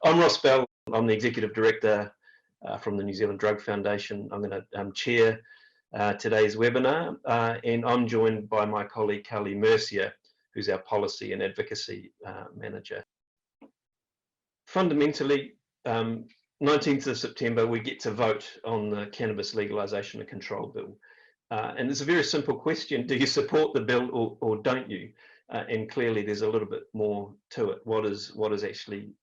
I'm Ross Bell. I'm the Executive Director from the New Zealand Drug Foundation. I'm going to chair today's webinar, and I'm joined by my colleague Mercier, who's our Policy and Advocacy Manager. Fundamentally, 19th of September, we get to vote on the Cannabis Legalisation and Control Bill. And it's a very simple question: do you support the bill or don't you? And clearly, there's a little bit more to it. What is actually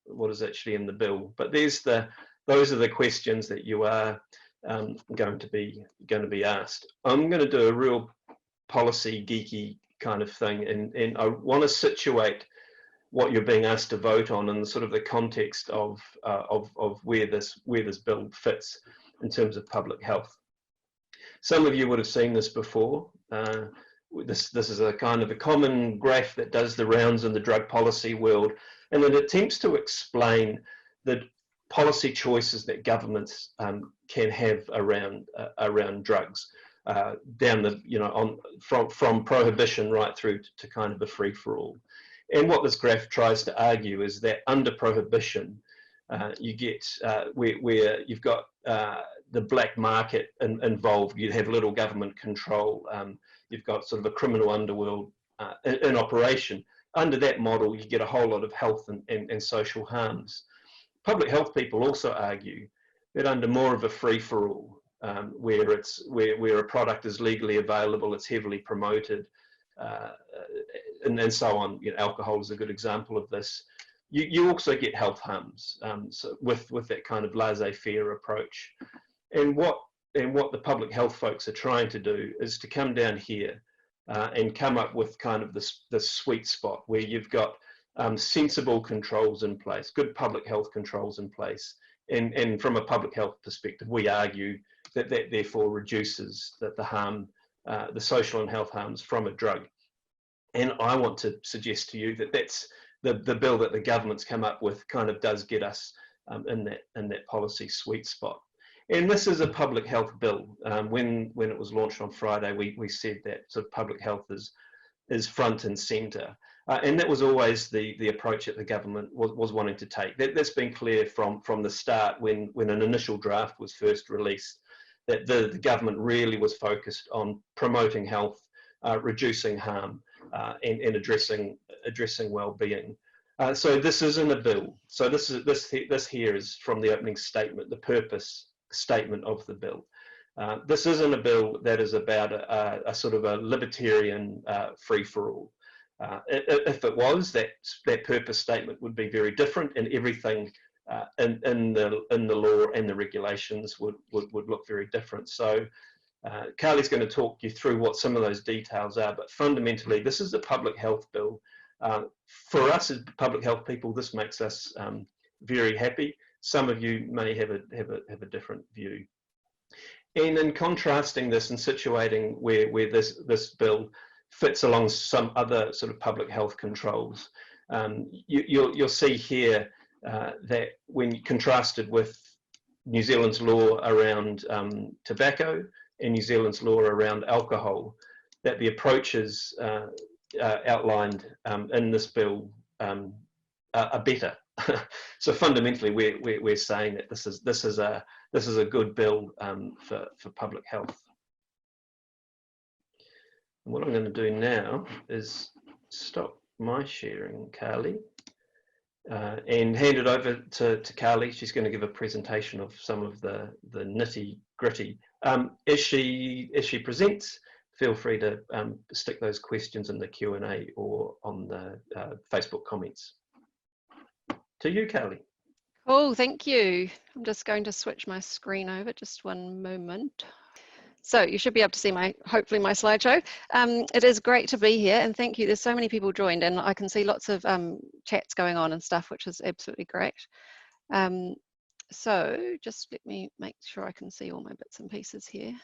in the bill? But those are the questions that you are going to be asked. I'm going to do a real policy geeky kind of thing, and I want to situate what you're being asked to vote on in sort of the context of where this bill fits in terms of public health. Some of you would have seen this before. This is a kind of a common graph that does the rounds in the drug policy world, and it attempts to explain the policy choices that governments can have around drugs, down the from prohibition right through to kind of a free for all. And what this graph tries to argue is that under prohibition, you get where you've got the black market involved. You have little government control. You've got sort of a criminal underworld in operation. Under that model, you get a whole lot of health and social harms. Public health people also argue that under more of a free-for-all, where a product is legally available, it's heavily promoted, and so on. Alcohol is a good example of this. You also get health harms, so with that kind of laissez-faire approach. And what the public health folks are trying to do is to come down here and come up with kind of this sweet spot where you've got sensible controls in place, good public health controls in place. And from a public health perspective, we argue that therefore reduces the harm, the social and health harms from a drug. And I want to suggest to you that that's the bill that the government's come up with kind of does get us in that policy sweet spot. And this is a public health bill. When it was launched on Friday, we said that sort of public health is front and centre. And that was always the approach that the government was wanting to take. That's been clear from the start when an initial draft was first released, that the government really was focused on promoting health, reducing harm, and addressing well-being. So this isn't a bill. So this here is from the opening statement, the purpose statement of the bill. This isn't a bill that is about a sort of a libertarian free-for-all. If it was, that purpose statement would be very different, and everything in the law and the regulations would look very different. So Carly's going to talk you through what some of those details are, but fundamentally this is a public health bill. For us as public health people, this makes us very happy. Some of you may have a different view. And in contrasting this and situating where this bill fits along some other sort of public health controls, you'll see here that when contrasted with New Zealand's law around tobacco and New Zealand's law around alcohol, that the approaches outlined in this bill are better. So fundamentally, we're saying that this is a good bill for public health. And what I'm going to do now is stop my sharing, Carly, and hand it over to Carly. She's going to give a presentation of some of the nitty gritty. As she presents, feel free to stick those questions in the Q&A or on the Facebook comments. To you, Carly. Cool, thank you. I'm just going to switch my screen over, just one moment. So you should be able to see hopefully my slideshow. It is great to be here, and thank you. There's so many people joined, and I can see lots of chats going on and stuff, which is absolutely great. So just let me make sure I can see all my bits and pieces here.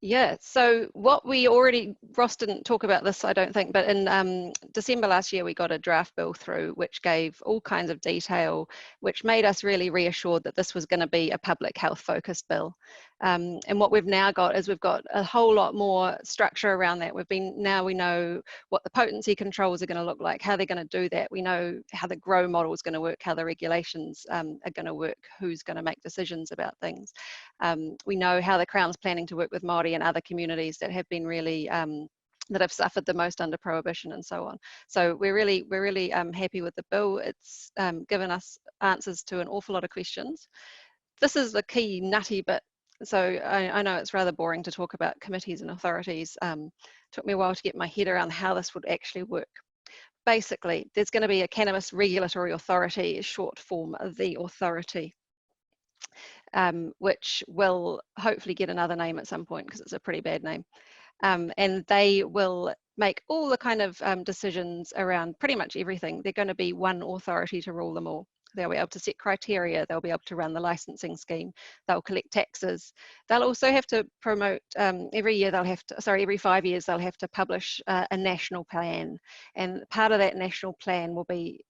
Yeah, so what we already, Ross didn't talk about this, I don't think, but in December last year, we got a draft bill through which gave all kinds of detail, which made us really reassured that this was going to be a public health focused bill. And what we've now got is we've got a whole lot more structure around that. Now we know what the potency controls are going to look like, how they're going to do that. We know how the grow model is going to work, how the regulations are going to work, who's going to make decisions about things. We know how the Crown's planning to work with Māori and other communities that have been really that have suffered the most under prohibition and so on. So we're really happy with the bill. It's given us answers to an awful lot of questions. This is the key nutty bit. So I know it's rather boring to talk about committees and authorities. Took me a while to get my head around how this would actually work. Basically, there's going to be a Cannabis Regulatory Authority, short form, the authority. Which will hopefully get another name at some point because it's a pretty bad name. And they will make all the kind of decisions around pretty much everything. They're going to be one authority to rule them all. They'll be able to set criteria. They'll be able to run the licensing scheme. They'll collect taxes. They'll also have to promote, every 5 years, they'll have to publish a national plan. And part of that national plan will be,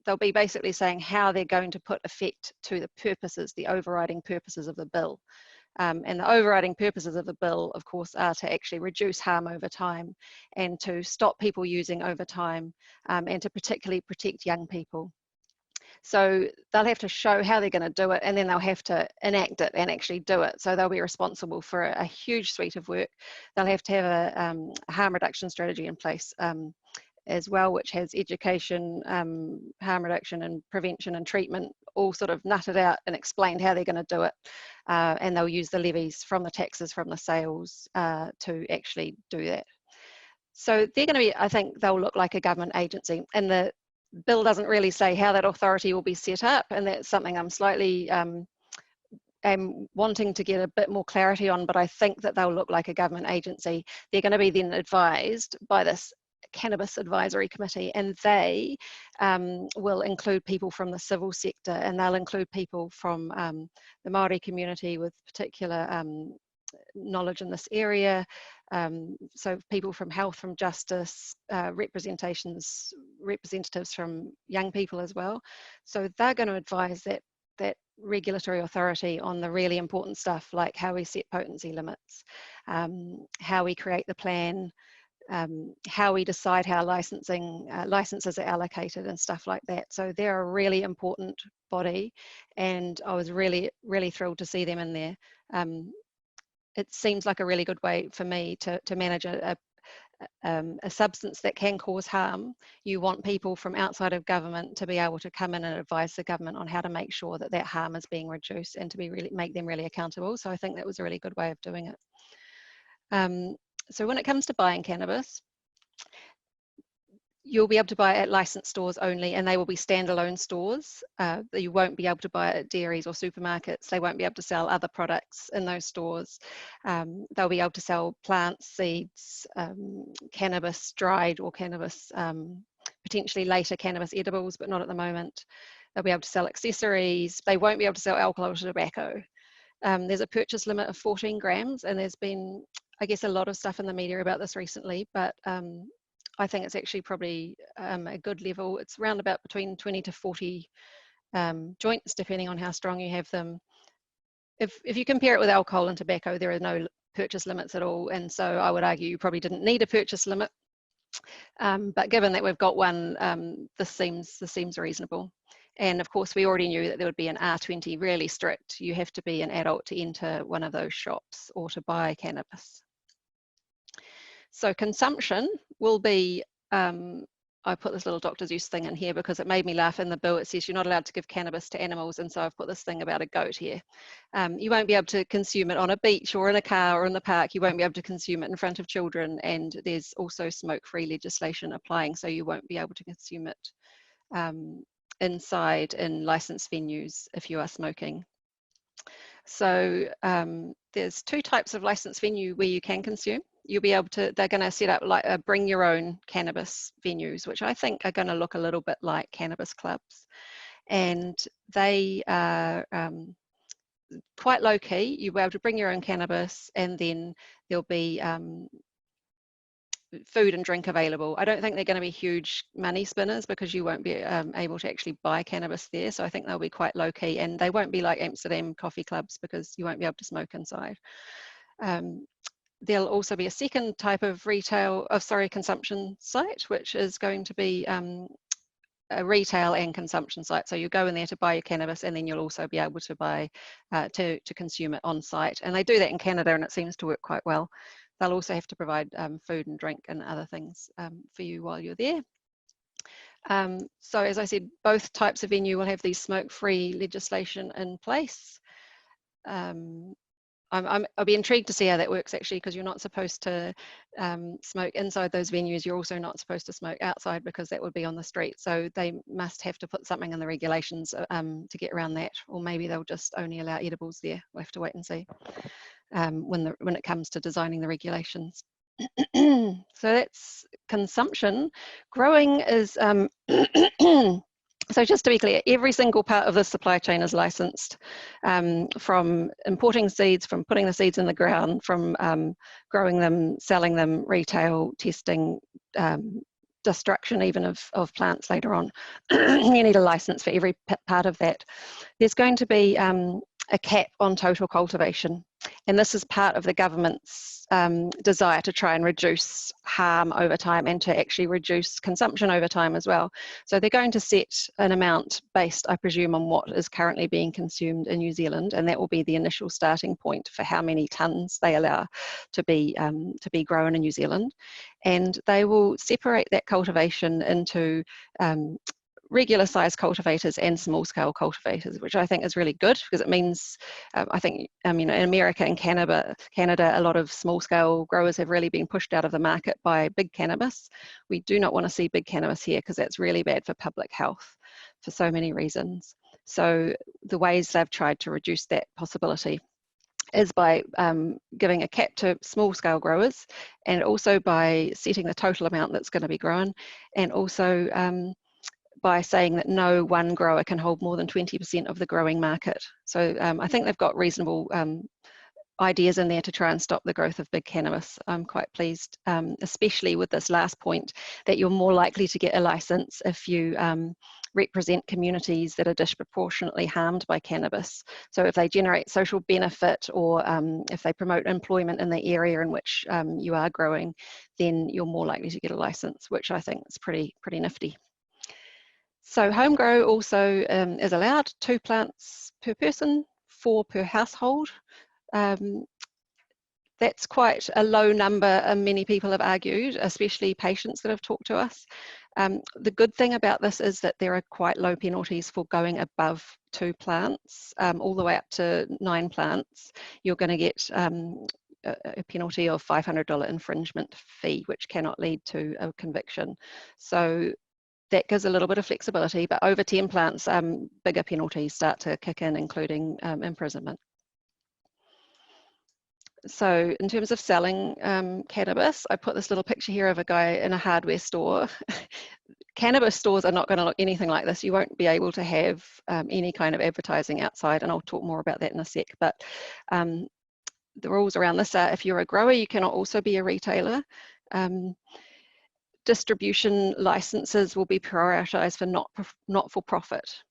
they'll be basically saying how they're going to put effect to the purposes, the overriding purposes of the bill. And the overriding purposes of the bill, of course, are to actually reduce harm over time and to stop people using over time and to particularly protect young people. So they'll have to show how they're going to do it, and then they'll have to enact it and actually do it. So they'll be responsible for a huge suite of work. They'll have to have a harm reduction strategy in place as well, which has education, harm reduction and prevention and treatment all sort of nutted out and explained how they're going to do it. And they'll use the levies from the taxes from the sales to actually do that. So they're going to be, I think they'll look like a government agency, and the bill doesn't really say how that authority will be set up, and that's something I'm slightly am wanting to get a bit more clarity on, but I think that they'll look like a government agency. They're going to be then advised by this Cannabis Advisory Committee, and they will include people from the civil sector, and they'll include people from the Māori community with particular knowledge in this area. So people from health, from justice, representatives from young people as well. So they're going to advise that regulatory authority on the really important stuff, like how we set potency limits, how we create the plan, how we decide how licenses are allocated and stuff like that. So they're a really important body, and I was really thrilled to see them in there. It seems like a really good way for me to manage a substance that can cause harm. You want people from outside of government to be able to come in and advise the government on how to make sure that that harm is being reduced and to make them really accountable. So I think that was a really good way of doing it. So when it comes to buying cannabis, you'll be able to buy it at licensed stores only, and they will be standalone stores. You won't be able to buy it at dairies or supermarkets. They won't be able to sell other products in those stores. They'll be able to sell plants, seeds, cannabis dried, or cannabis, potentially later cannabis edibles, but not at the moment. They'll be able to sell accessories. They won't be able to sell alcohol or tobacco. There's a purchase limit of 14 grams, and there's been, I guess, a lot of stuff in the media about this recently, but I think it's actually probably a good level. It's around about between 20 to 40 joints, depending on how strong you have them. If you compare it with alcohol and tobacco, there are no purchase limits at all, and so I would argue you probably didn't need a purchase limit. But given that we've got one, this seems reasonable. And of course, we already knew that there would be an R20 really strict. You have to be an adult to enter one of those shops or to buy cannabis. So consumption will be, I put this little doctor's use thing in here because it made me laugh. In the bill, it says you're not allowed to give cannabis to animals, and so I've put this thing about a goat here. You won't be able to consume it on a beach or in a car or in the park. You won't be able to consume it in front of children, and there's also smoke-free legislation applying, so you won't be able to consume it inside in licensed venues if you are smoking. So there's two types of licensed venue where you can consume. You'll be able to, they're going to set up like bring your own cannabis venues, which I think are going to look a little bit like cannabis clubs. And they are quite low key. You'll be able to bring your own cannabis, and then there'll be food and drink available. I don't think they're going to be huge money spinners because you won't be able to actually buy cannabis there. So I think they'll be quite low key, and they won't be like Amsterdam coffee clubs because you won't be able to smoke inside. There'll also be a second type of consumption site, which is going to be a retail and consumption site. So you go in there to buy your cannabis, and then you'll also be able to buy to consume it on site. And they do that in Canada, and it seems to work quite well. They'll also have to provide food and drink and other things for you while you're there. So as I said, both types of venue will have these smoke-free legislation in place. I'll be intrigued to see how that works actually, because you're not supposed to smoke inside those venues. You're also not supposed to smoke outside because that would be on the street. So they must have to put something in the regulations to get around that, or maybe they'll just only allow edibles there. We'll have to wait and see when it comes to designing the regulations. So that's consumption. Growing is so just to be clear, every single part of the supply chain is licensed, from importing seeds, from putting the seeds in the ground, from growing them, selling them, retail, testing, destruction even of plants later on. You need a license for every part of that. There's going to be a cap on total cultivation, and this is part of the government's desire to try and reduce harm over time and to actually reduce consumption over time as well. So they're going to set an amount based, I presume, on what is currently being consumed in New Zealand, and that will be the initial starting point for how many tonnes they allow to be grown in New Zealand. And they will separate that cultivation into regular size cultivators and small scale cultivators, which I think is really good, because it means I think in America and Canada, a lot of small scale growers have really been pushed out of the market by big cannabis. We do not want to see big cannabis here, because that's really bad for public health for so many reasons. So the ways they've tried to reduce that possibility is by giving a cap to small scale growers, and also by setting the total amount that's going to be grown, and also by saying that no one grower can hold more than 20% of the growing market. So I think they've got reasonable ideas in there to try and stop the growth of big cannabis. I'm quite pleased, especially with this last point, that you're more likely to get a license if you represent communities that are disproportionately harmed by cannabis. So if they generate social benefit, or if they promote employment in the area in which you are growing, then you're more likely to get a license, which I think is pretty nifty. So home grow also is allowed, 2 plants per person, 4 per household. That's quite a low number, many people have argued, especially patients that have talked to us. The good thing about this is that there are quite low penalties for going above 2 plants, all the way up to 9 plants. You're going to get a penalty of $500 infringement fee, which cannot lead to a conviction. So that gives a little bit of flexibility, but over 10 plants, bigger penalties start to kick in, including imprisonment. So in terms of selling cannabis, I put this little picture here of a guy in a hardware store. Cannabis stores are not going to look anything like this. You won't be able to have any kind of advertising outside, and I'll talk more about that in a sec. But the rules around this are, if you're a grower, you cannot also be a retailer. Distribution licenses will be prioritized for not-for-profit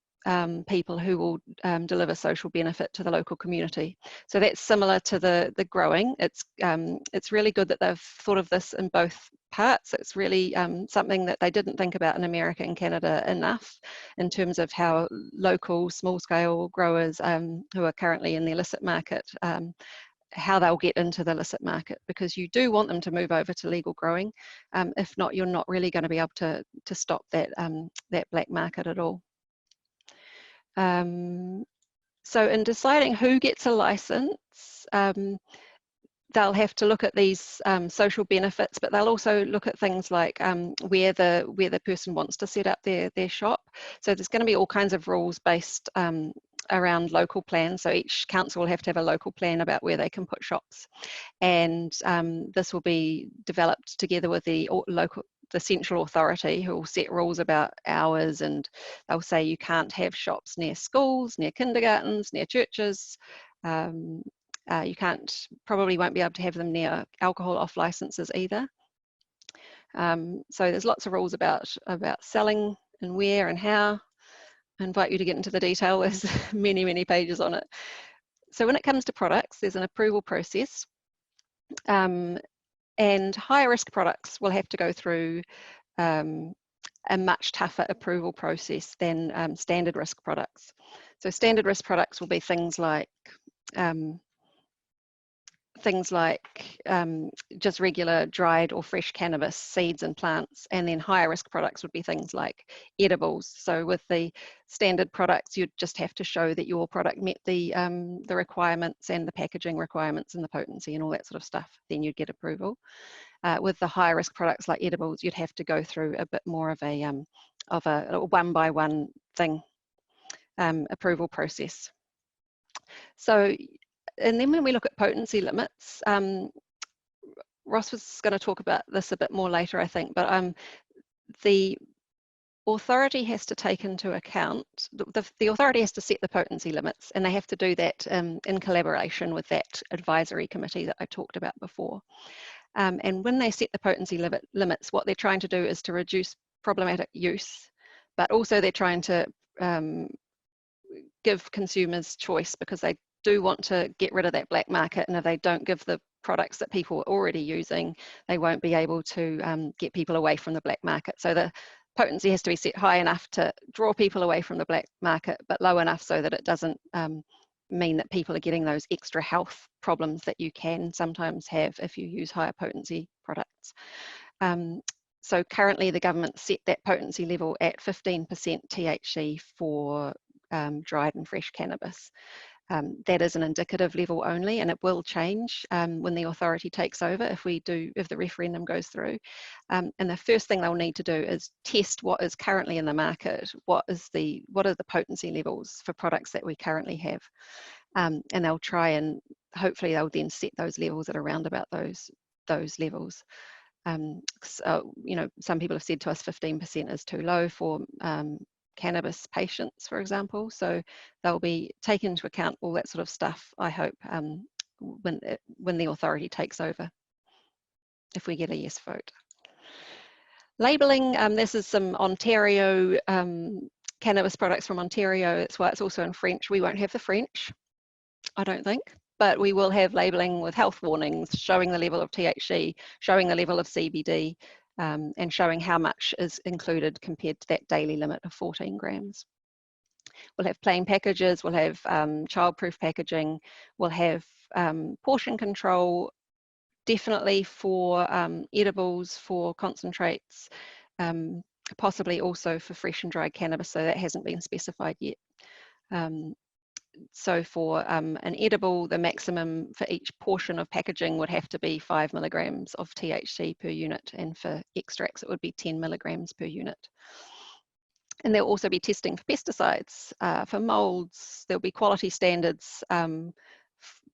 people who will deliver social benefit to the local community. So that's similar to the growing. It's really good that they've thought of this in both parts. It's really something that they didn't think about in America and Canada enough, in terms of how local small-scale growers who are currently in the illicit market, how they'll get into the illicit market, because you do want them to move over to legal growing. If not, you're not really going to be able to stop that black market at all. So in deciding who gets a license, they'll have to look at these social benefits, but they'll also look at things like where the person wants to set up their shop. So there's going to be all kinds of rules based around local plans. So each council will have to have a local plan about where they can put shops, and this will be developed together with the central authority, who will set rules about hours, and they'll say you can't have shops near schools, near kindergartens, near churches, You probably won't be able to have them near alcohol off licenses either. So there's lots of rules about selling and where and how. I invite you to get into the detail. There's many, many pages on it. So when it comes to products, there's an approval process. And higher risk products will have to go through a much tougher approval process than standard risk products. So standard risk products will be things like just regular dried or fresh cannabis seeds and plants, and then higher risk products would be things like edibles. So with the standard products, you'd just have to show that your product met the requirements and the packaging requirements and the potency and all that sort of stuff, then you'd get approval. With the higher risk products like edibles, you'd have to go through a bit more of a one by one thing approval process. So, and then when we look at potency limits, Ross was going to talk about this a bit more later, I think, but the authority has to take into account, the authority has to set the potency limits, and they have to do that in collaboration with that advisory committee that I talked about before. And when they set the potency limits, what they're trying to do is to reduce problematic use, but also they're trying to give consumers choice, because they do want to get rid of that black market, and if they don't give the products that people are already using, they won't be able to get people away from the black market. So the potency has to be set high enough to draw people away from the black market, but low enough so that it doesn't mean that people are getting those extra health problems that you can sometimes have if you use higher potency products. So currently the government set that potency level at 15% THC for dried and fresh cannabis. That is an indicative level only, and it will change when the authority takes over if the referendum goes through. And the first thing they'll need to do is test what is currently in the market. What are the potency levels for products that we currently have? And they'll try and hopefully they'll then set those levels at around about those levels. So, you know, some people have said to us 15% is too low for cannabis patients, for example. So they'll be taking into account all that sort of stuff, I hope, when the authority takes over, if we get a yes vote. Labelling, this is some Ontario cannabis products from Ontario. That's why it's also in French. We won't have the French, I don't think, but we will have labelling with health warnings, showing the level of THC, showing the level of CBD, and showing how much is included compared to that daily limit of 14 grams. We'll have plain packages, we'll have child-proof packaging, we'll have portion control, definitely for edibles, for concentrates, possibly also for fresh and dried cannabis, so that hasn't been specified yet. So for an edible, the maximum for each portion of packaging would have to be 5 milligrams of THC per unit, and for extracts it would be 10 milligrams per unit. And there'll also be testing for pesticides, for molds. There'll be quality standards, you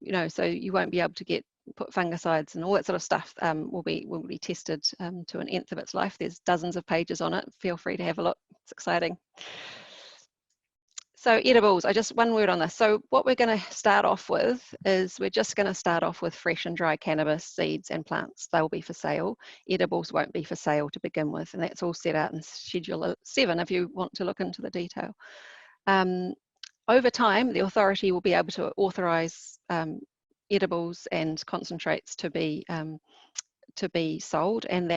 know, so you won't be able to put fungicides and all that sort of stuff will be tested to an nth of its life. There's dozens of pages on it. Feel free to have a look. It's exciting. So edibles, one word on this. So what we're going to start off with is we're just going to start off with fresh and dry cannabis seeds and plants. They'll be for sale. Edibles won't be for sale to begin with, and that's all set out in Schedule 7 if you want to look into the detail. Over time, the authority will be able to authorise edibles and concentrates to be sold, and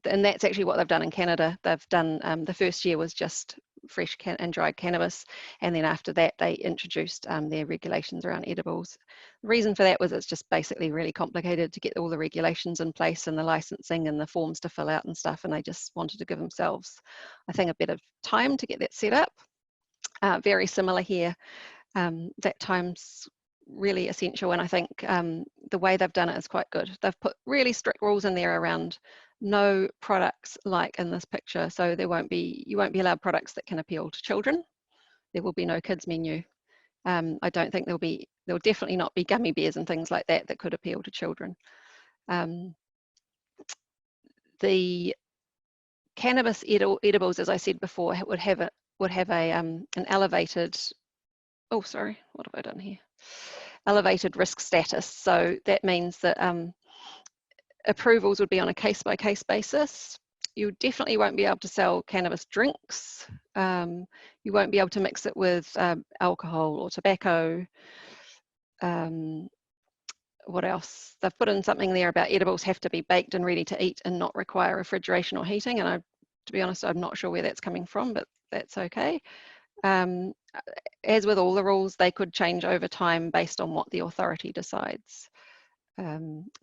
that's actually what they've done in Canada. They've done the first year was just fresh and dried cannabis, and then after that they introduced their regulations around edibles. The reason for that was it's just basically really complicated to get all the regulations in place and the licensing and the forms to fill out and stuff, and they just wanted to give themselves, I think, a bit of time to get that set up. Very similar here. That time's really essential, and I think the way they've done it is quite good. They've put really strict rules in there around no products like in this picture, so you won't be allowed products that can appeal to children. There will be no kids menu. I don't think there'll definitely not be gummy bears and things like that could appeal to children. The cannabis edibles, as I said before, would have an elevated, oh sorry, what have I done here? elevated risk status. So that means that approvals would be on a case-by-case basis. You definitely won't be able to sell cannabis drinks. You won't be able to mix it with alcohol or tobacco. What else? They've put in something there about edibles have to be baked and ready to eat and not require refrigeration or heating. And to be honest, I'm not sure where that's coming from, but that's okay. As with all the rules, they could change over time based on what the authority decides.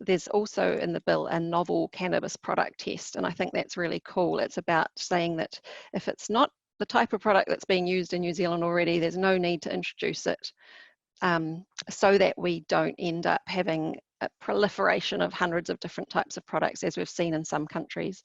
There's also in the bill a novel cannabis product test, and I think that's really cool. It's about saying that if it's not the type of product that's being used in New Zealand already, there's no need to introduce it, so that we don't end up having a proliferation of hundreds of different types of products as we've seen in some countries.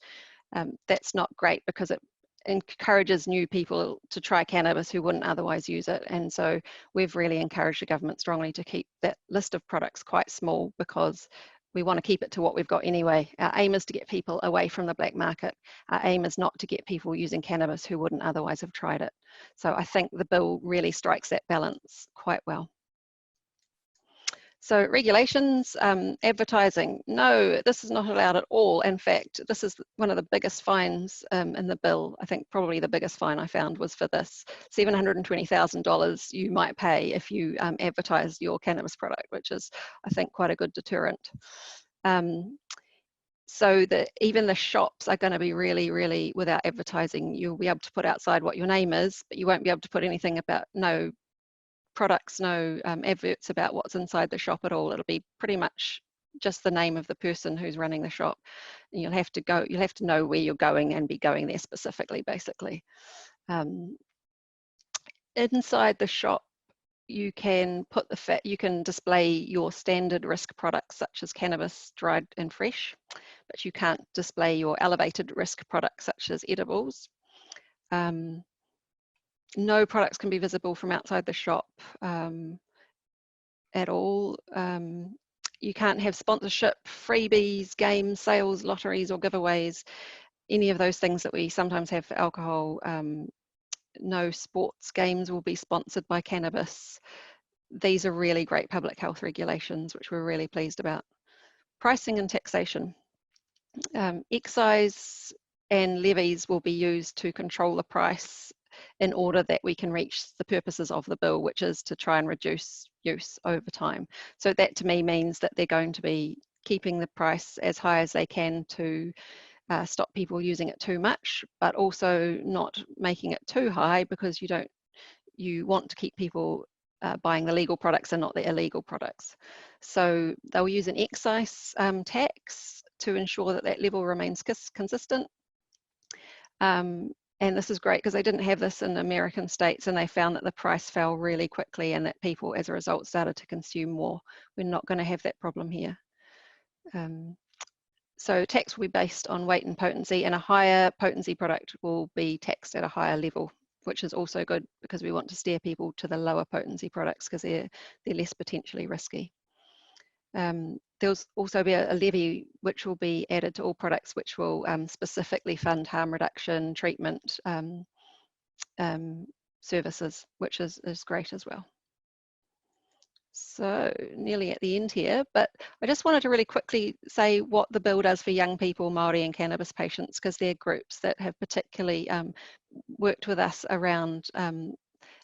That's not great because it encourages new people to try cannabis who wouldn't otherwise use it. And so we've really encouraged the government strongly to keep that list of products quite small, because we want to keep it to what we've got anyway. Our aim is to get people away from the black market. Our aim is not to get people using cannabis who wouldn't otherwise have tried it. So I think the bill really strikes that balance quite well. So regulations, advertising, no, this is not allowed at all. In fact, this is one of the biggest fines in the bill. I think probably the biggest fine I found was for this, $720,000 you might pay if you advertise your cannabis product, which is, I think, quite a good deterrent. So that even the shops are going to be really, without advertising, you'll be able to put outside what your name is, but you won't be able to put anything about no products, no adverts about what's inside the shop at all. It'll be pretty much just the name of the person who's running the shop. And you'll have to know where you're going and be going there specifically, basically. Inside the shop, you can put you can display your standard risk products such as cannabis, dried and fresh, but you can't display your elevated risk products such as edibles. No products can be visible from outside the shop at all. You can't have sponsorship, freebies, games, sales, lotteries or giveaways, any of those things that we sometimes have for alcohol. No sports games will be sponsored by cannabis. These are really great public health regulations, which we're really pleased about. Pricing and taxation. Excise and levies will be used to control the price in order that we can reach the purposes of the bill, which is to try and reduce use over time. So that to me means that they're going to be keeping the price as high as they can to stop people using it too much, but also not making it too high, because you want to keep people buying the legal products and not the illegal products. So they'll use an excise tax to ensure that that level remains consistent. And this is great because they didn't have this in American states, and they found that the price fell really quickly and that people as a result started to consume more. We're not going to have that problem here. So tax will be based on weight and potency, and a higher potency product will be taxed at a higher level, which is also good because we want to steer people to the lower potency products because they're less potentially risky. There'll also be a levy which will be added to all products, which will specifically fund harm reduction, treatment services, which is great as well. So nearly at the end here, but I just wanted to really quickly say what the bill does for young people, Māori and cannabis patients, because they're groups that have particularly worked with us around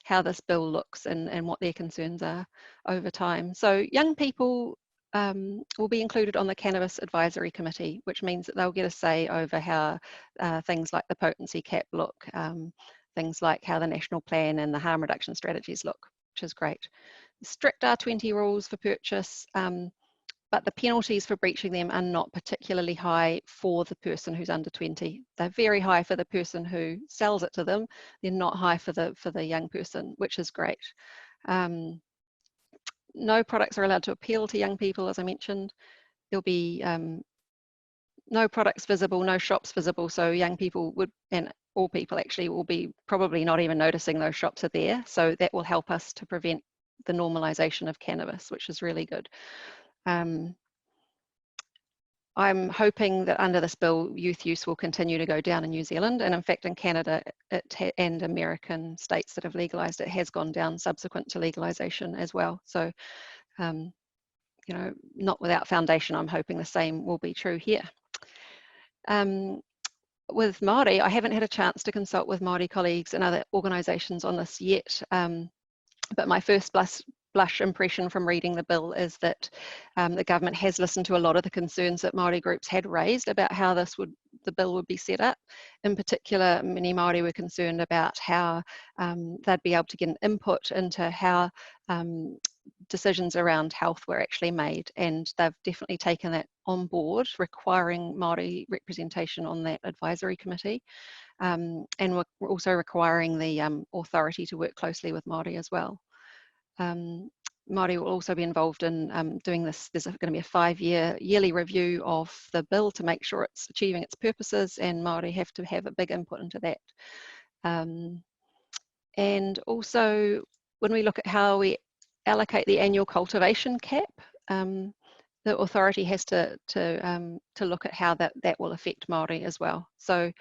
how this bill looks and what their concerns are over time. So young people will be included on the Cannabis Advisory Committee, which means that they'll get a say over how things like the potency cap look, things like how the national plan and the harm reduction strategies look, which is great. Strict R20 rules for purchase, but the penalties for breaching them are not particularly high for the person who's under 20. They're very high for the person who sells it to them. They're not high for the young person, which is great. No products are allowed to appeal to young people, as I mentioned. There'll be no products visible, no shops visible, so young people would, and all people actually, will be probably not even noticing those shops are there. So that will help us to prevent the normalization of cannabis, which is really good. I'm hoping that under this bill, youth use will continue to go down in New Zealand, and in fact in Canada and American states that have legalised it has gone down subsequent to legalisation as well. So, you know, not without foundation, I'm hoping the same will be true here. With Māori, I haven't had a chance to consult with Māori colleagues and other organisations on this yet, but my first blush impression from reading the bill is that the government has listened to a lot of the concerns that Māori groups had raised about how the bill would be set up. In particular, many Māori were concerned about how they'd be able to get an input into how decisions around health were actually made, and they've definitely taken that on board, requiring Māori representation on that advisory committee, and we're also requiring the authority to work closely with Māori as well. Māori will also be involved in doing this. There's going to be a 5-year yearly review of the bill to make sure it's achieving its purposes, and Māori have to have a big input into that. And also, when we look at how we allocate the annual cultivation cap, the authority has to look at how that will affect Māori as well. So,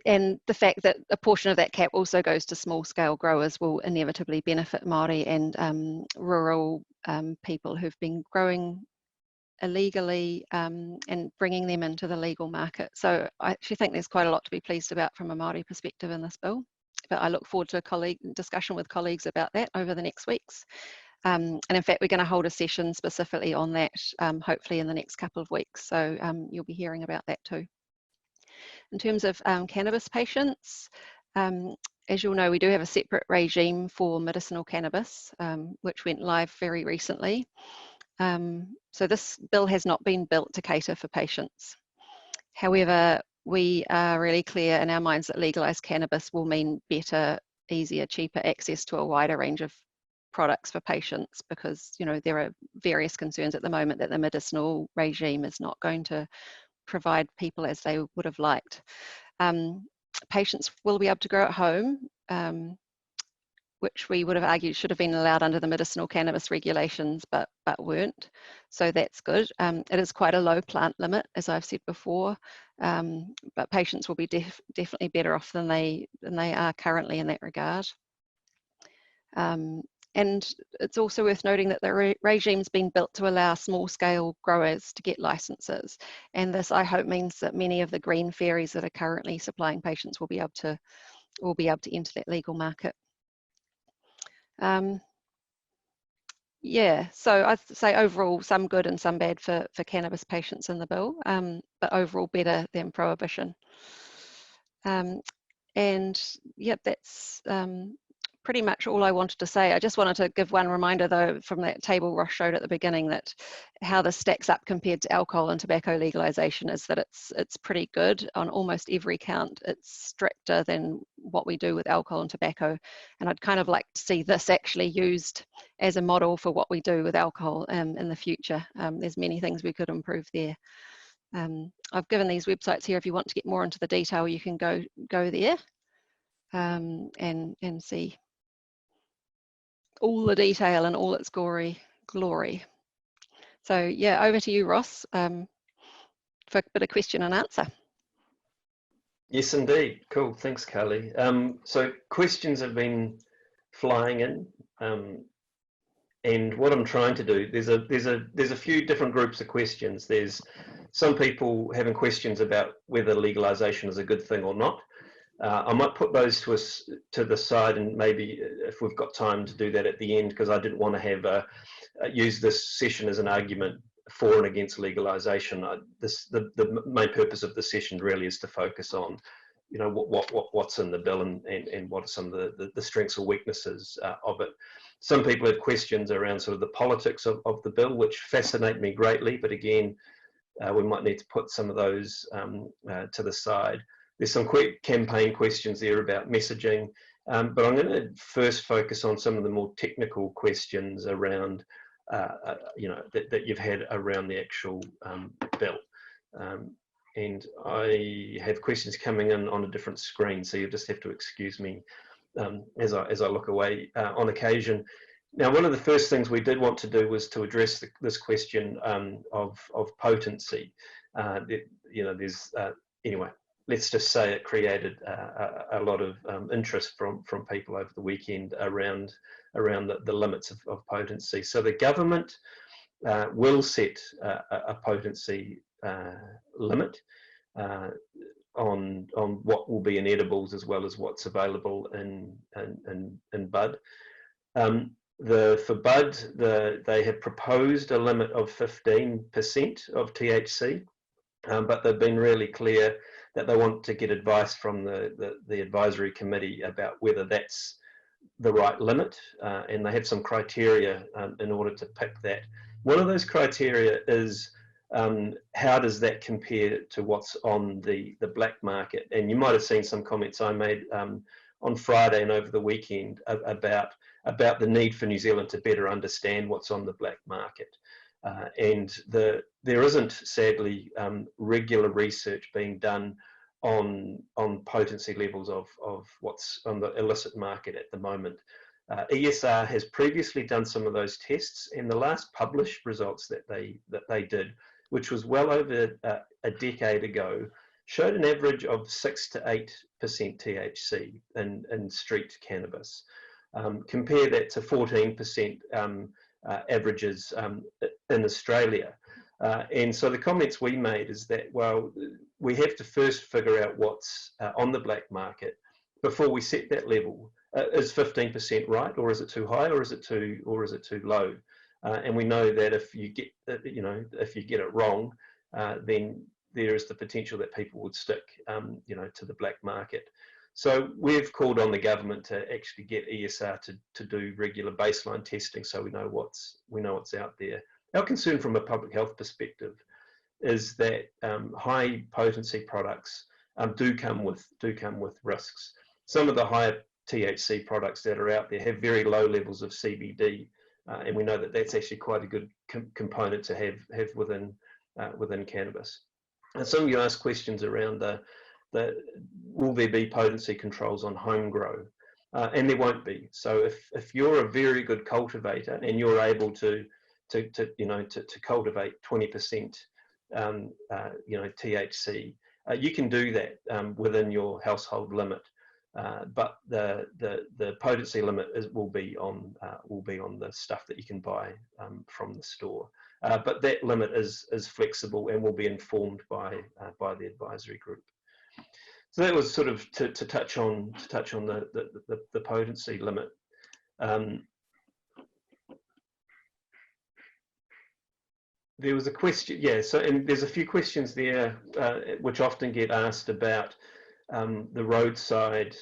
and the fact that a portion of that cap also goes to small-scale growers will inevitably benefit Māori and rural people who've been growing illegally and bringing them into the legal market. So I actually think there's quite a lot to be pleased about from a Māori perspective in this bill. But I look forward to a discussion with colleagues about that over the next weeks. And in fact, we're going to hold a session specifically on that, hopefully in the next couple of weeks. So you'll be hearing about that too. In terms of cannabis patients, as you'll know, we do have a separate regime for medicinal cannabis, which went live very recently. So this bill has not been built to cater for patients. However, we are really clear in our minds that legalised cannabis will mean better, easier, cheaper access to a wider range of products for patients, because, you know, there are various concerns at the moment that the medicinal regime is not going to provide people as they would have liked. Patients will be able to grow at home, which we would have argued should have been allowed under the medicinal cannabis regulations, but weren't. So that's good. It is quite a low plant limit, as I've said before, but patients will be definitely better off than they are currently in that regard. And it's also worth noting that the regime's been built to allow small-scale growers to get licenses, and this, I hope, means that many of the green fairies that are currently supplying patients will be able to enter that legal market. Yeah, so I'd say overall some good and some bad for cannabis patients in the bill, but overall better than prohibition. And yep, that's pretty much all I wanted to say. I just wanted to give one reminder though, from that table Ross showed at the beginning, that how this stacks up compared to alcohol and tobacco legalisation is that it's pretty good on almost every count. It's stricter than what we do with alcohol and tobacco, and I'd kind of like to see this actually used as a model for what we do with alcohol in the future. There's many things we could improve there. I've given these websites here. If you want to get more into the detail, you can go there and see all the detail and all its glory. So yeah, over to you, Ross, for a bit of question and answer. Yes, indeed. Cool. Thanks, Carly. So questions have been flying in, and what I'm trying to do, there's a few different groups of questions. There's some people having questions about whether legalisation is a good thing or not. I might put those to the side, and maybe if we've got time to do that at the end, because I didn't want to have use this session as an argument for and against legalisation. The main purpose of the session really is to focus on, you know, what's in the bill and what are some of the strengths or weaknesses of it. Some people have questions around sort of the politics of the bill, which fascinate me greatly, but again, we might need to put some of those to the side. There's some quick campaign questions there about messaging, but I'm going to first focus on some of the more technical questions around, you know, that you've had around the actual bill. And I have questions coming in on a different screen, so you'll just have to excuse me as I look away on occasion. Now, one of the first things we did want to do was to address this question of potency. There's anyway. Let's just say it created a lot of interest from people over the weekend around the limits of potency. So the government will set a potency limit on what will be in edibles as well as what's available in bud. For bud, they have proposed a limit of 15% of THC, but they've been really clear that they want to get advice from the advisory committee about whether that's the right limit, and they have some criteria in order to pick that. One of those criteria is how does that compare to what's on the black market? And you might have seen some comments I made on Friday and over the weekend about the need for New Zealand to better understand what's on the black market. And there isn't, sadly, regular research being done on potency levels of what's on the illicit market at the moment. ESR has previously done some of those tests, and the last published results that they did, which was well over a decade ago, showed an average of 6 to 8% THC in street cannabis. Compare that to 14% averages in Australia. And so the comments we made is that, well, we have to first figure out what's on the black market before we set that level. Is 15% right, or is it too high, or is it too low? And we know that if you get it wrong, then there is the potential that people would stick to the black market. So we've called on the government to actually get ESR to do regular baseline testing, so we know what's out there. Our concern from a public health perspective is that high potency products do come with risks. Some of the higher THC products that are out there have very low levels of CBD, and we know that that's actually quite a good component to have within cannabis. And some of you asked questions around will there be potency controls on home grow, and there won't be. So if you're a very good cultivator and you're able to cultivate 20% THC, you can do that within your household limit. But the potency limit will be on the stuff that you can buy from the store. But that limit is flexible and will be informed by the advisory group. So that was sort of to touch on the potency limit. There was a question, yeah. So and there's a few questions there which often get asked about the roadside,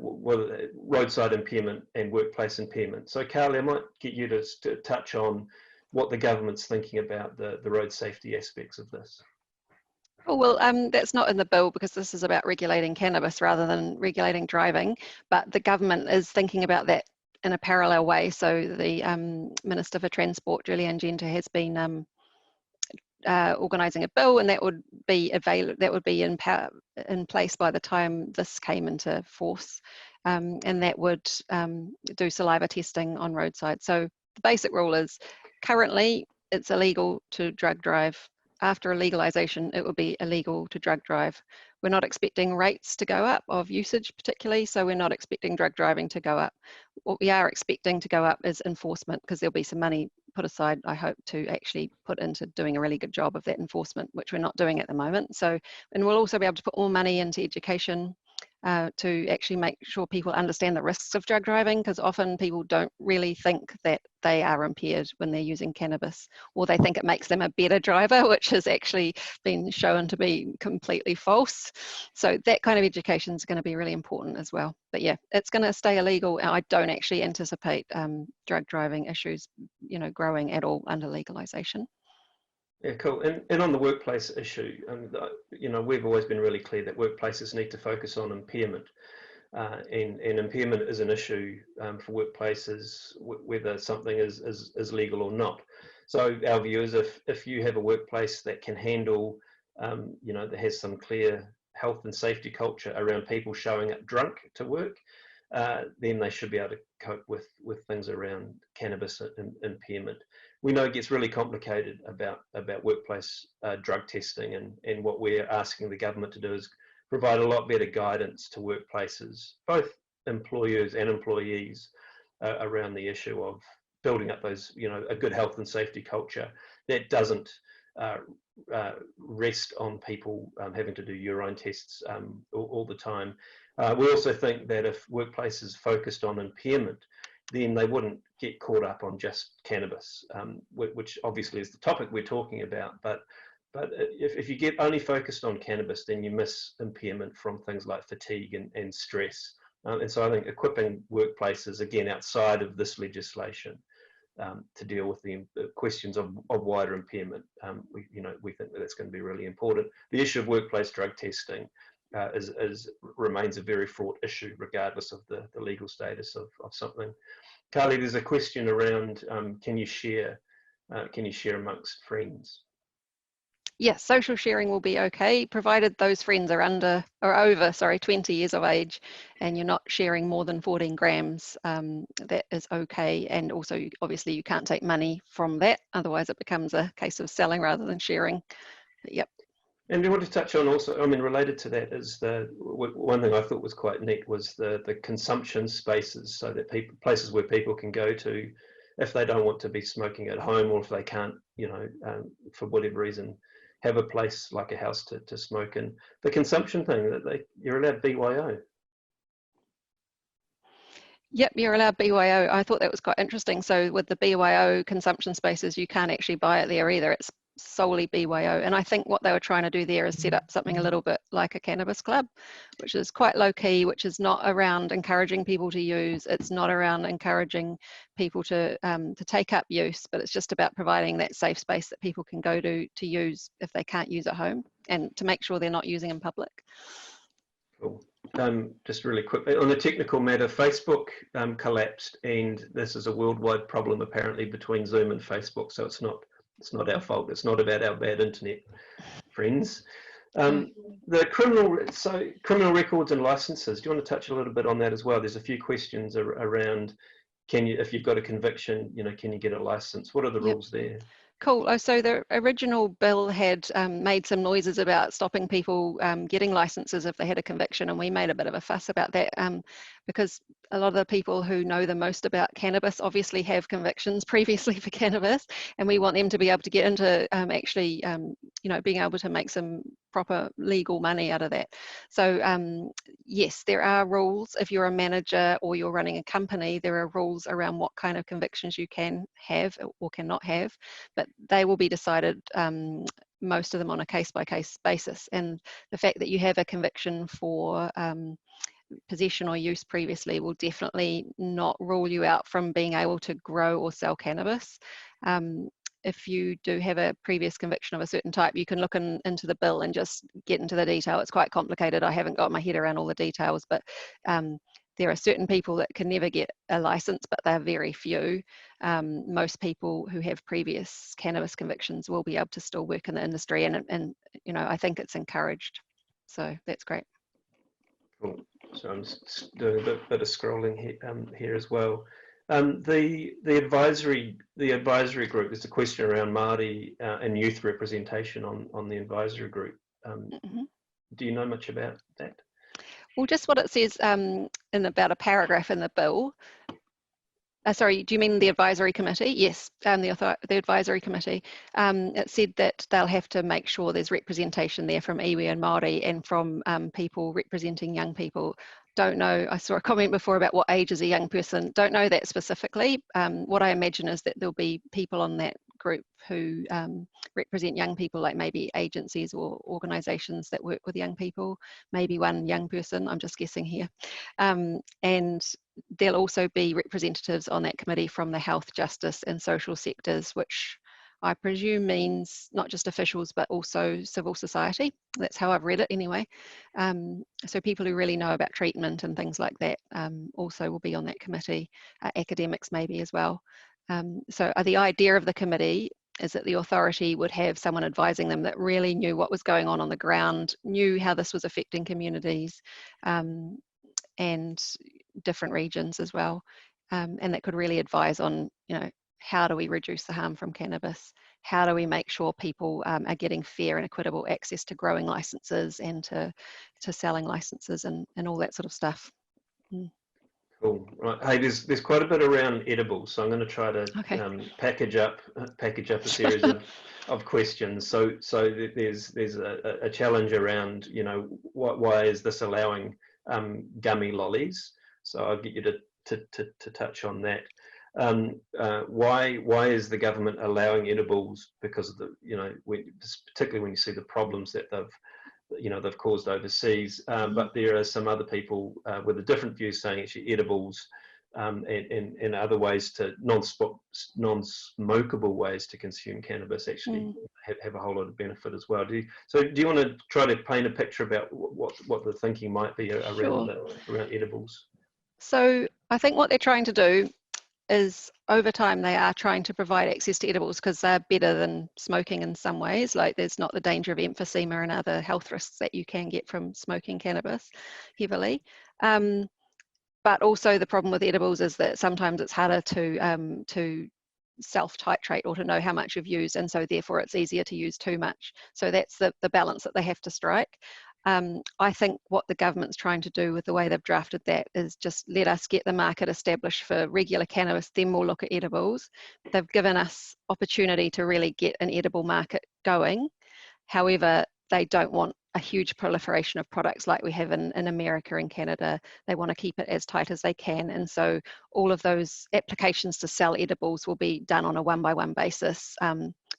roadside impairment and workplace impairment. So Carly, I might get you to touch on what the government's thinking about the road safety aspects of this. Oh, well, that's not in the bill because this is about regulating cannabis rather than regulating driving, but the government is thinking about that in a parallel way. So the Minister for Transport, Julian Genter, has been organising a bill, and that would be in place by the time this came into force, and that would do saliva testing on roadside. So the basic rule is currently it's illegal to drug drive. After legalisation, it would be illegal to drug drive. We're not expecting rates to go up of usage particularly, so we're not expecting drug driving to go up. What we are expecting to go up is enforcement, because there'll be some money put aside, I hope, to actually put into doing a really good job of that enforcement, which we're not doing at the moment. So, and we'll also be able to put more money into education to actually make sure people understand the risks of drug driving, because often people don't really think that they are impaired when they're using cannabis, or they think it makes them a better driver, which has actually been shown to be completely false. So that kind of education is going to be really important as well. But yeah, it's going to stay illegal. I don't actually anticipate drug driving issues, growing at all under legalisation. Yeah, cool. And on the workplace issue, we've always been really clear that workplaces need to focus on impairment, and impairment is an issue for workplaces, whether something is legal or not. So our view is if you have a workplace that can handle, that has some clear health and safety culture around people showing up drunk to work, then they should be able to cope with things around cannabis impairment. We know it gets really complicated about workplace drug testing, and what we're asking the government to do is provide a lot better guidance to workplaces, both employers and employees, around the issue of building up those, a good health and safety culture that doesn't rest on people having to do urine tests all the time. We also think that if workplaces focused on impairment, then they wouldn't get caught up on just cannabis, which obviously is the topic we're talking about. But if you get only focused on cannabis, then you miss impairment from things like fatigue and stress. And so I think equipping workplaces, again, outside of this legislation, to deal with the questions of wider impairment, we think that that's going to be really important. The issue of workplace drug testing remains a very fraught issue, regardless of the legal status of something. Carly, there's a question around can you share amongst friends? Yes, social sharing will be okay, provided those friends are over 20 years of age, and you're not sharing more than 14 grams. That is okay, and also obviously you can't take money from that, otherwise it becomes a case of selling rather than sharing. But, yep. And we want to touch on also, related to that is one thing I thought was quite neat was the consumption spaces, so that places where people can go to if they don't want to be smoking at home, or if they can't, for whatever reason, have a place like a house to smoke in. The consumption thing, that you're allowed BYO. Yep, you're allowed BYO. I thought that was quite interesting. So with the BYO consumption spaces, you can't actually buy it there either. It's solely BYO. And I think what they were trying to do there is set up something a little bit like a cannabis club, which is quite low key, which is not around encouraging people to use. It's not around encouraging people to take up use, but it's just about providing that safe space that people can go to use if they can't use at home, and to make sure they're not using in public. Cool. Just really quickly, on a technical matter, Facebook collapsed, and this is a worldwide problem apparently between Zoom and Facebook, so it's not our fault. It's not about our bad internet friends. The criminal records and licenses. Do you want to touch a little bit on that as well? There's a few questions around, if you've got a conviction, can you get a license? What are the rules there? Cool. So the original bill had made some noises about stopping people getting licenses if they had a conviction, and we made a bit of a fuss about that because a lot of the people who know the most about cannabis obviously have convictions previously for cannabis, and we want them to be able to get into actually, being able to make some proper legal money out of that. So yes, there are rules. If you're a manager or you're running a company, there are rules around what kind of convictions you can have or cannot have, but they will be decided, most of them, on a case-by-case basis. And the fact that you have a conviction for possession or use previously will definitely not rule you out from being able to grow or sell cannabis. If you do have a previous conviction of a certain type, you can look into the bill and just get into the detail. It's quite complicated. I haven't got my head around all the details, but there are certain people that can never get a license, but they're very few. Most people who have previous cannabis convictions will be able to still work in the industry, and I think it's encouraged. So that's great. Cool. So I'm just doing a bit of scrolling here as well. The advisory group, there's a question around Māori and youth representation on the advisory group. Do you know much about that? Well, just what it says in about a paragraph in the bill. Sorry, do you mean the advisory committee? Yes, the advisory committee. It said that they'll have to make sure there's representation there from iwi and Māori, and from people representing young people. Don't know, I saw a comment before about what age is a young person. Don't know that specifically. What I imagine is that there'll be people on that group who represent young people, like maybe agencies or organisations that work with young people, maybe one young person, I'm just guessing here. And there'll also be representatives on that committee from the health, justice and social sectors, which I presume means not just officials, but also civil society. That's how I've read it anyway. So people who really know about treatment and things like that also will be on that committee, academics maybe as well. So the idea of the committee is that the authority would have someone advising them that really knew what was going on the ground, knew how this was affecting communities, and different regions as well, and that could really advise on, how do we reduce the harm from cannabis? How do we make sure people are getting fair and equitable access to growing licenses and to selling licenses and all that sort of stuff? Cool. Right. Hey, there's quite a bit around edibles, so I'm going to try to package up a series of questions. So there's a challenge around, why is this allowing gummy lollies? So I'll get you to touch on that. Why is the government allowing edibles? Because of the, particularly when you see the problems that they've caused overseas, but there are some other people with a different view saying actually edibles and other ways to non-smokable ways to consume cannabis actually have a whole lot of benefit as well. Do you want to try to paint a picture about what the thinking might be around around edibles? So I think what they're trying to do is, over time, they are trying to provide access to edibles because they're better than smoking in some ways. Like, there's not the danger of emphysema and other health risks that you can get from smoking cannabis heavily. But also the problem with edibles is that sometimes it's harder to self-titrate or to know how much you've used, and so therefore it's easier to use too much. So that's the balance that they have to strike. I think what the government's trying to do with the way they've drafted that is just let us get the market established for regular cannabis, then we'll look at edibles. They've given us opportunity to really get an edible market going. However, they don't want a huge proliferation of products like we have in America and Canada. They want to keep it as tight as they can. And so all of those applications to sell edibles will be done on a one-by-one basis,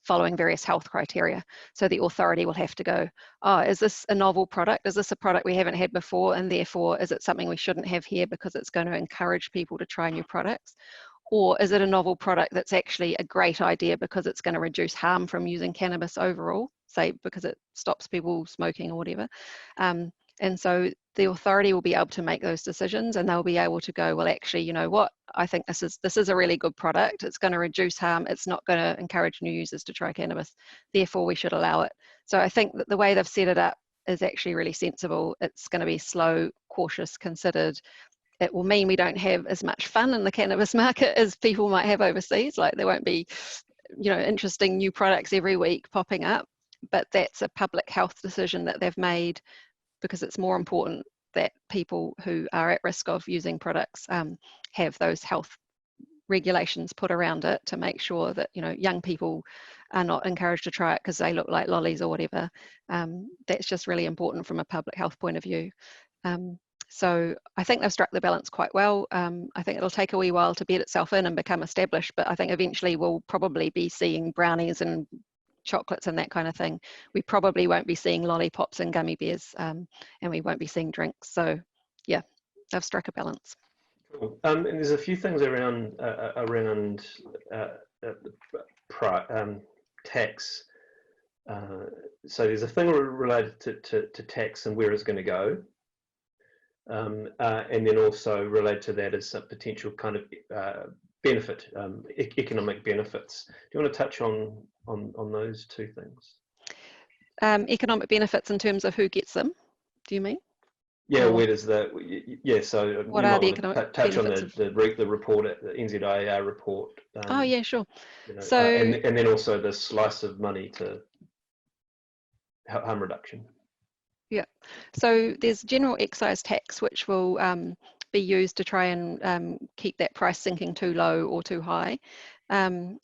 following various health criteria. So the authority will have to go, oh, is this a novel product? Is this a product we haven't had before? And therefore, is it something we shouldn't have here because it's going to encourage people to try new products? Or is it a novel product that's actually a great idea because it's going to reduce harm from using cannabis overall, say because it stops people smoking or whatever? And so the authority will be able to make those decisions, and they'll be able to go, well, actually, you know what? I think this is a really good product. It's going to reduce harm. It's not going to encourage new users to try cannabis. Therefore, we should allow it. So I think that the way they've set it up is actually really sensible. It's going to be slow, cautious, considered. It will mean we don't have as much fun in the cannabis market as people might have overseas. Like, there won't be, interesting new products every week popping up, but that's a public health decision that they've made because it's more important that people who are at risk of using products have those health regulations put around it to make sure that, young people are not encouraged to try it because they look like lollies or whatever. That's just really important from a public health point of view. So I think they've struck the balance quite well. I think it'll take a wee while to bed itself in and become established, but I think eventually we'll probably be seeing brownies and chocolates and that kind of thing. We probably won't be seeing lollipops and gummy bears, and we won't be seeing drinks. So yeah, they've struck a balance. Cool. And there's a few things around tax. So there's a thing related to tax and where it's going to go. And then also related to that is a potential kind of benefit, economic benefits. Do you want to touch on those two things? Economic benefits in terms of who gets them, do you mean? Yeah, where does so what are the economic touch on benefits the report, the NZIAR report. Oh yeah, sure. So and then also the slice of money to harm reduction. Yeah, so there's general excise tax, which will be used to try and keep that price sinking too low or too high. And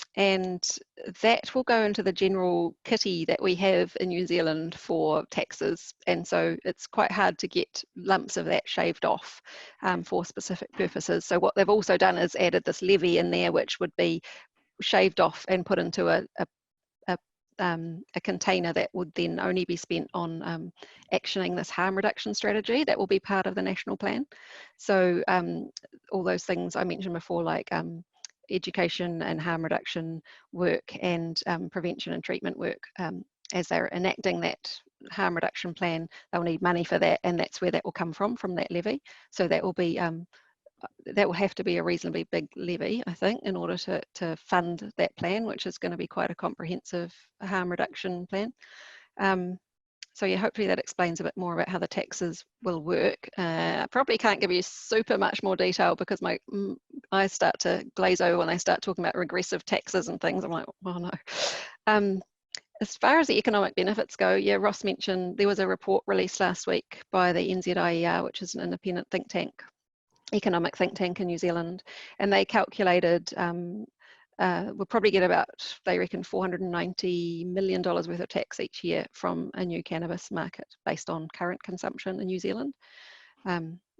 that will go into the general kitty that we have in New Zealand for taxes. And so it's quite hard to get lumps of that shaved off for specific purposes. So what they've also done is added this levy in there, which would be shaved off and put into a container that would then only be spent on actioning this harm reduction strategy that will be part of the national plan. So all those things I mentioned before, like education and harm reduction work and prevention and treatment work, as they're enacting that harm reduction plan, they'll need money for that, and that's where that will come from that levy. So that will be that will have to be a reasonably big levy, I think, in order to fund that plan, which is going to be quite a comprehensive harm reduction plan. So yeah, hopefully that explains a bit more about how the taxes will work. I probably can't give you super much more detail because my eyes start to glaze over when they start talking about regressive taxes and things. I'm like, oh no. As far as the economic benefits go, yeah, Ross mentioned there was a report released last week by the NZIER, which is an independent think tank, economic think tank in New Zealand, and they calculated we'll probably get about, they reckon, $490 million worth of tax each year from a new cannabis market based on current consumption in New Zealand.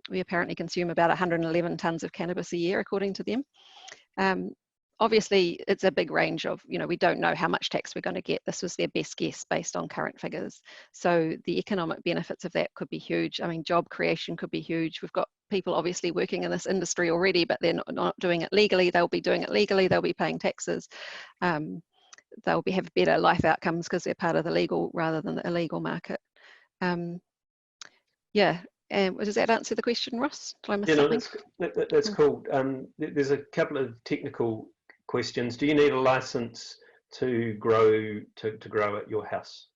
We apparently consume about 111 tonnes of cannabis a year, according to them. Obviously, it's a big range of, we don't know how much tax we're going to get. This was their best guess based on current figures. So the economic benefits of that could be huge. I mean, job creation could be huge. We've got people obviously working in this industry already, but they're not doing it legally. They'll be doing it legally. They'll be paying taxes. They'll have better life outcomes because they're part of the legal rather than the illegal market. Yeah. Does that answer the question, Ross? Did I miss something? That's cool. There's a couple of technical questions. Do you need a license to grow at your house?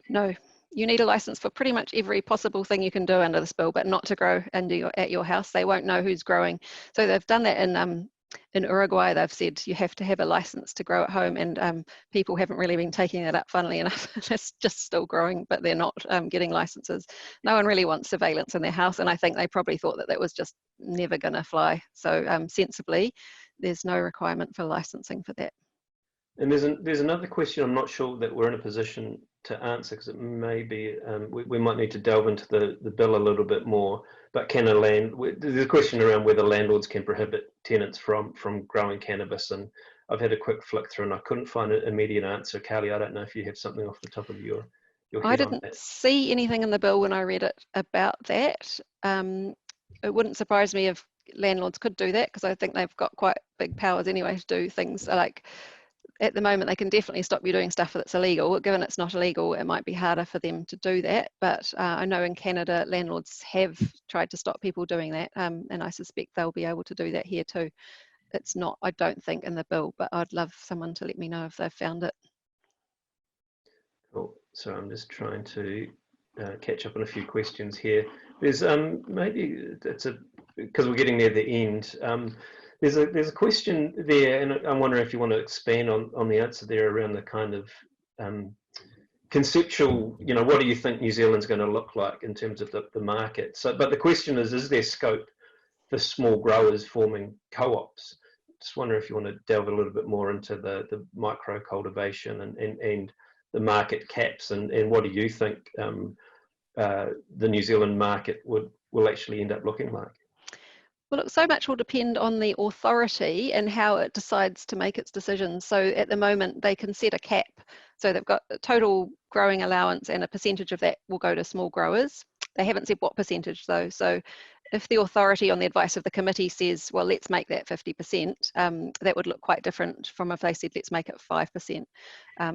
No, you need a license for pretty much every possible thing you can do under this bill, but not to grow at your house. They won't know who's growing. So they've done that in Uruguay. They've said you have to have a license to grow at home, and people haven't really been taking it up, funnily enough. It's just still growing, but they're not getting licenses. No one really wants surveillance in their house, and I think they probably thought that was just never going to fly. So sensibly, there's no requirement for licensing for that. And there's another question I'm not sure that we're in a position to answer, because it may be we might need to delve into the bill a little bit more. But there's a question around whether landlords can prohibit tenants from growing cannabis, and I've had a quick flick through and I couldn't find an immediate answer. Carly, I don't know if you have something off the top of your head. I didn't see anything in the bill when I read it about that. It wouldn't surprise me if landlords could do that, because I think they've got quite big powers anyway to do things like, at the moment, they can definitely stop you doing stuff that's illegal. Given it's not illegal, it might be harder for them to do that. But I know in Canada, landlords have tried to stop people doing that, and I suspect they'll be able to do that here too. It's not, I don't think, in the bill, but I'd love someone to let me know if they've found it. Cool. So I'm just trying to catch up on a few questions here. There's maybe because we're getting near the end. There's a question there, and I'm wondering if you want to expand on the answer there around the kind of conceptual, what do you think New Zealand's going to look like in terms of the market? So, but the question is there scope for small growers forming co-ops? Just wonder if you want to delve a little bit more into the micro cultivation and the market caps, and what do you think the New Zealand market will actually end up looking like? Well, look, so much will depend on the authority and how it decides to make its decisions. So at the moment, they can set a cap. So they've got a total growing allowance, and a percentage of that will go to small growers. They haven't said what percentage though. So if the authority, on the advice of the committee, says, well, let's make that 50%, that would look quite different from if they said, let's make it 5%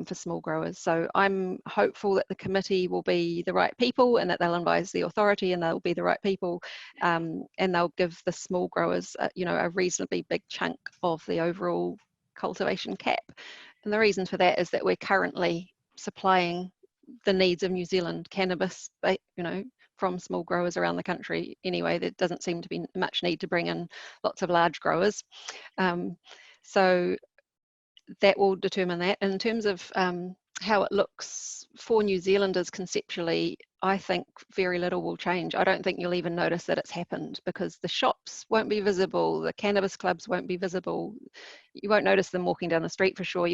for small growers. So I'm hopeful that the committee will be the right people, and that they'll advise the authority, and they'll be the right people, and they'll give the small growers, a reasonably big chunk of the overall cultivation cap. And the reason for that is that we're currently supplying the needs of New Zealand cannabis, from small growers around the country anyway. There doesn't seem to be much need to bring in lots of large growers. So that will determine that. In terms of how it looks for New Zealanders conceptually, I think very little will change. I don't think you'll even notice that it's happened, because the shops won't be visible, the cannabis clubs won't be visible. You won't notice them walking down the street for sure.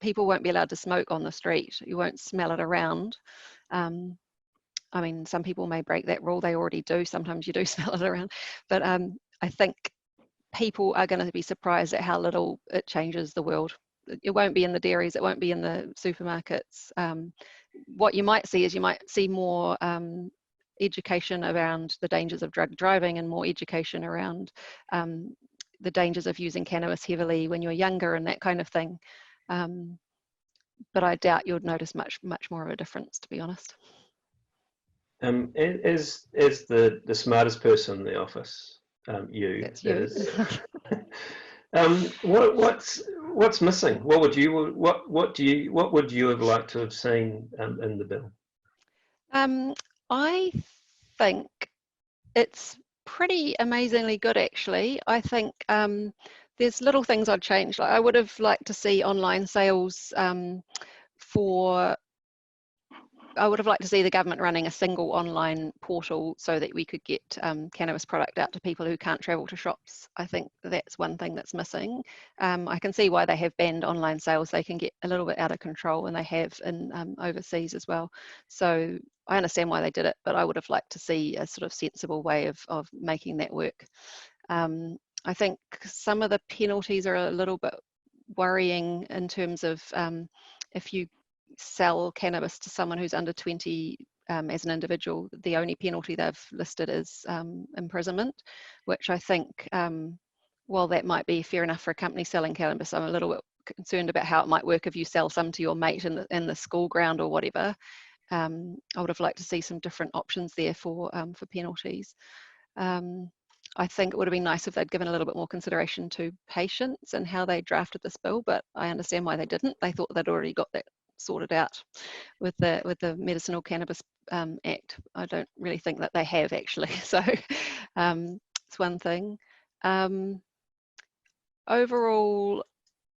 People won't be allowed to smoke on the street. You won't smell it around. I mean, some people may break that rule. They already do. Sometimes you do smell it around. But I think people are going to be surprised at how little it changes the world. It won't be in the dairies. It won't be in the supermarkets. What you might see is you might see more education around the dangers of drug driving, and more education around the dangers of using cannabis heavily when you're younger and that kind of thing. But I doubt you'd notice much more of a difference, to be honest. As the smartest person in the office, That's you. What's missing? What would you have liked to have seen in the bill? I think it's pretty amazingly good, actually. I think there's little things I'd change. Like I would have liked to see online sales I would have liked to see the government running a single online portal so that we could get cannabis product out to people who can't travel to shops. I think that's one thing that's missing. I can see why they have banned online sales. They can get a little bit out of control, and they have in overseas as well. So I understand why they did it, but I would have liked to see a sort of sensible way of making that work. I think some of the penalties are a little bit worrying in terms of if you sell cannabis to someone who's under 20 as an individual, the only penalty they've listed is imprisonment, which I think, while that might be fair enough for a company selling cannabis, I'm a little bit concerned about how it might work if you sell some to your mate in the school ground or whatever. I would have liked to see some different options there for penalties. I think it would have been nice if they'd given a little bit more consideration to patients and how they drafted this bill, but I understand why they didn't. They thought they'd already got that sorted out with the Medicinal Cannabis Act. I don't really think that they have, actually. So it's one thing. Overall,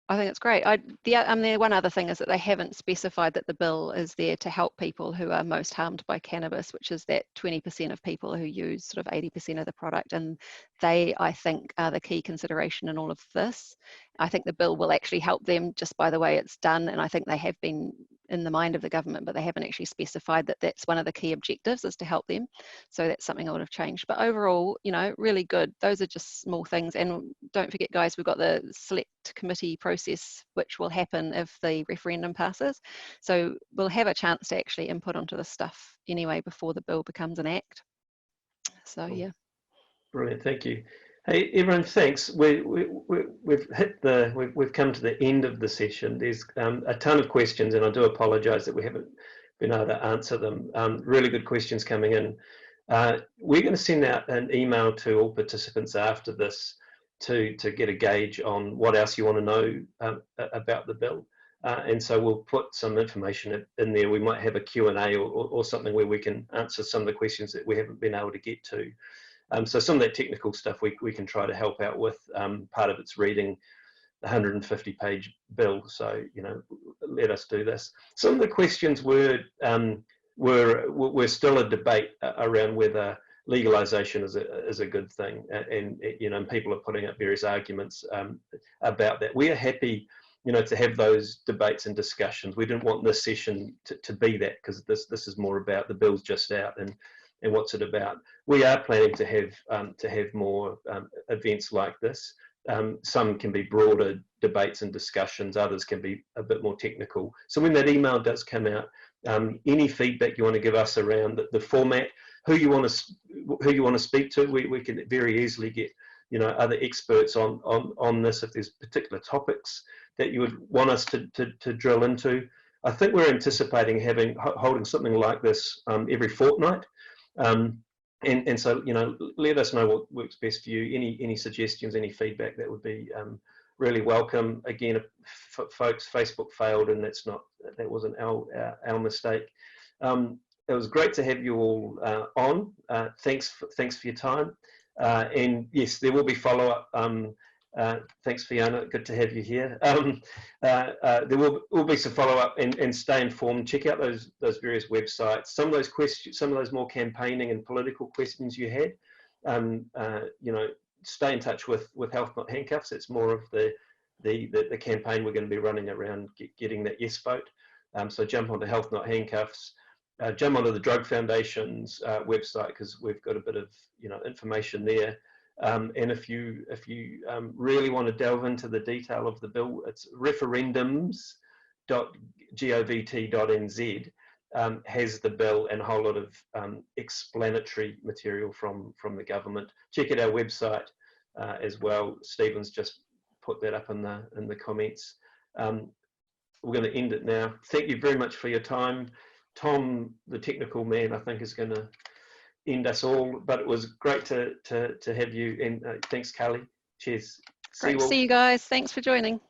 I think it's great. The one other thing is that they haven't specified that the bill is there to help people who are most harmed by cannabis, which is that 20% of people who use sort of 80% of the product. And they, I think, are the key consideration in all of this. I think the bill will actually help them just by the way it's done. And I think they have been in the mind of the government, but they haven't actually specified that that's one of the key objectives, is to help them. So that's something I would have changed. But overall, really good. Those are just small things. And don't forget, guys, we've got the select committee process, which will happen if the referendum passes. So we'll have a chance to actually input onto this stuff anyway before the bill becomes an act. So yeah. Brilliant, thank you. Hey everyone, thanks. We've come to the end of the session. There's a ton of questions, and I do apologise that we haven't been able to answer them. Really good questions coming in. We're going to send out an email to all participants after this to get a gauge on what else you want to know about the bill. And so we'll put some information in there. We might have a Q&A or something where we can answer some of the questions that we haven't been able to get to. So some of that technical stuff we can try to help out with. Part of it's reading the 150-page bill, so let us do this. Some of the questions were still a debate around whether legalisation is a good thing, and people are putting up various arguments about that. We are happy to have those debates and discussions. We didn't want this session to be that, because this is more about the bill's just out and what's it about. We are planning to have more events like this. Some can be broader debates and discussions, others can be a bit more technical. So when that email does come out, any feedback you want to give us around the format, who you want to speak to, we can very easily get other experts on this if there's particular topics that you would want us to drill into. I think we're anticipating holding something like this every fortnight. And so let us know what works best for you. Any suggestions, any feedback, that would be really welcome. Again, folks, Facebook failed, and that wasn't our mistake. It was great to have you all on. Thanks for your time. And yes, there will be follow-up. Thanks, Fiona. Good to have you here. There will be some follow-up, and stay informed. Check out those various websites. Some of those questions, some of those more campaigning and political questions you had. Stay in touch with Health Not Handcuffs. It's more of the campaign we're going to be running around getting that yes vote. So jump onto Health Not Handcuffs. Jump onto the Drug Foundation's website, because we've got a bit of information there. And if you really want to delve into the detail of the bill, it's referendums.govt.nz has the bill and a whole lot of explanatory material from the government. Check out our website as well. Stephen's just put that up in the comments. We're going to end it now. Thank you very much for your time. Tom, the technical man, I think, is going to end us all, but it was great to have you, and thanks, Carly. Cheers. Great to see you guys. Thanks for joining.